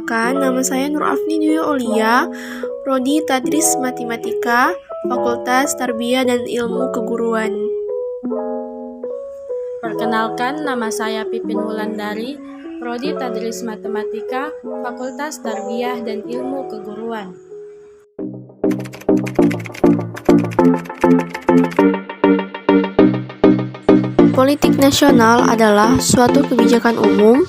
Perkenalkan, nama saya Nur Afni Dwi Aulia, Prodi Tadris Matematika, Fakultas Tarbiyah dan Ilmu Keguruan. Perkenalkan, nama saya Pipin Wulandari, Prodi Tadris Matematika, Fakultas Tarbiyah dan Ilmu Keguruan. Politik nasional adalah suatu kebijakan umum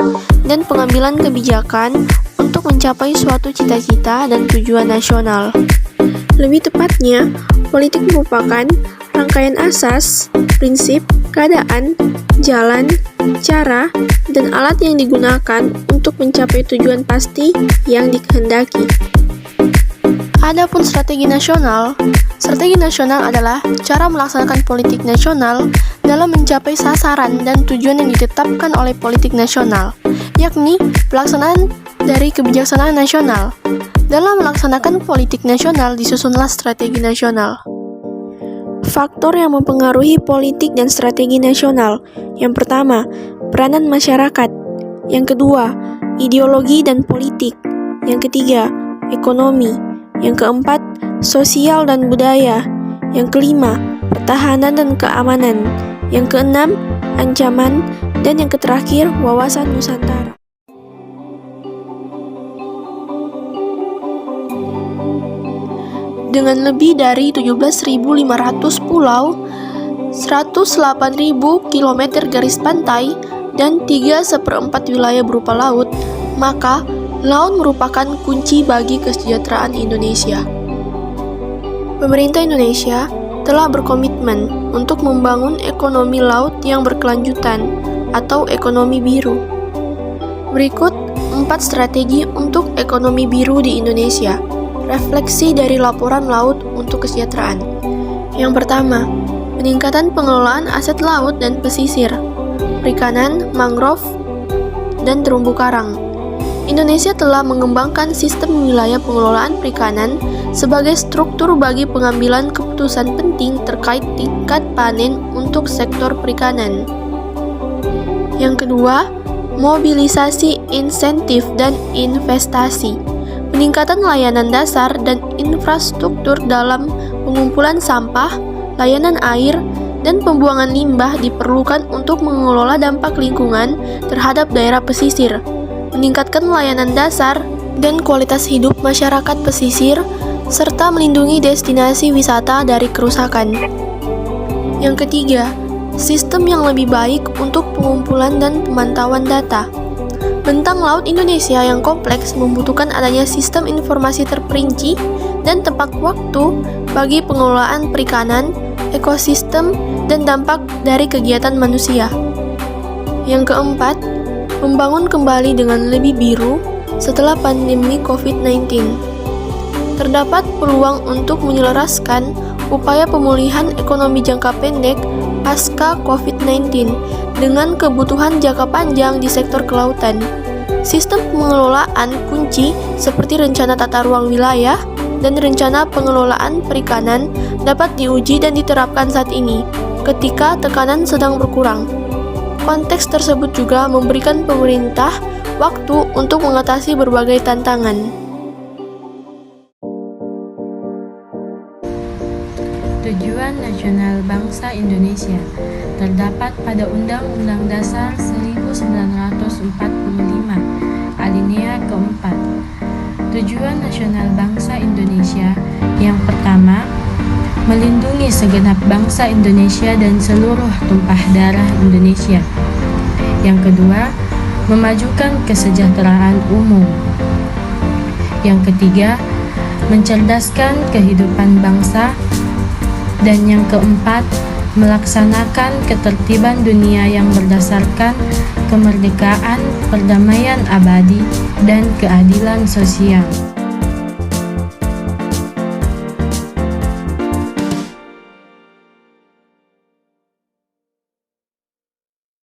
dan pengambilan kebijakan untuk mencapai suatu cita-cita dan tujuan nasional. Lebih tepatnya, politik merupakan rangkaian asas, prinsip, keadaan, jalan, cara, dan alat yang digunakan untuk mencapai tujuan pasti yang dikehendaki. Adapun strategi nasional adalah cara melaksanakan politik nasional dalam mencapai sasaran dan tujuan yang ditetapkan oleh politik nasional, yakni pelaksanaan dari kebijaksanaan nasional. Dalam melaksanakan politik nasional disusunlah strategi nasional. Faktor yang mempengaruhi politik dan strategi nasional. Yang pertama, peranan masyarakat. Yang kedua, ideologi dan politik. Yang ketiga, ekonomi. Yang keempat, sosial dan budaya. Yang kelima, pertahanan dan keamanan. Yang keenam, ancaman. Dan yang terakhir, wawasan Nusantara. Dengan lebih dari 17.500 pulau, 108.000 km garis pantai, dan 3/4 wilayah berupa laut, maka laut merupakan kunci bagi kesejahteraan Indonesia. Pemerintah Indonesia telah berkomitmen untuk membangun ekonomi laut yang berkelanjutan atau ekonomi biru. Berikut 4 strategi untuk ekonomi biru di Indonesia. Refleksi dari laporan laut untuk kesejahteraan. Yang pertama, peningkatan pengelolaan aset laut dan pesisir, perikanan, mangrove, dan terumbu karang. Indonesia telah mengembangkan sistem wilayah pengelolaan perikanan sebagai struktur bagi pengambilan keputusan penting terkait tingkat panen untuk sektor perikanan. Yang kedua, mobilisasi insentif dan investasi. Peningkatan layanan dasar dan infrastruktur dalam pengumpulan sampah, layanan air, dan pembuangan limbah diperlukan untuk mengelola dampak lingkungan terhadap daerah pesisir, meningkatkan layanan dasar dan kualitas hidup masyarakat pesisir, serta melindungi destinasi wisata dari kerusakan. Yang ketiga, sistem yang lebih baik untuk pengumpulan dan pemantauan data. Bentang laut Indonesia yang kompleks membutuhkan adanya sistem informasi terperinci dan tepat waktu bagi pengelolaan perikanan, ekosistem, dan dampak dari kegiatan manusia. Yang keempat, membangun kembali dengan lebih biru setelah pandemi COVID-19. Terdapat peluang untuk menyelaraskan upaya pemulihan ekonomi jangka pendek pasca COVID-19 dengan kebutuhan jangka panjang di sektor kelautan. Sistem pengelolaan kunci seperti rencana tata ruang wilayah dan rencana pengelolaan perikanan dapat diuji dan diterapkan saat ini ketika tekanan sedang berkurang. Konteks tersebut juga memberikan pemerintah waktu untuk mengatasi berbagai tantangan. Tujuan nasional bangsa Indonesia terdapat pada Undang-Undang Dasar 1945, alinea keempat. Tujuan nasional bangsa Indonesia yang pertama, melindungi segenap bangsa Indonesia dan seluruh tumpah darah Indonesia. Yang kedua, memajukan kesejahteraan umum. Yang ketiga, mencerdaskan kehidupan bangsa. Dan yang keempat, melaksanakan ketertiban dunia yang berdasarkan kemerdekaan, perdamaian abadi, dan keadilan sosial.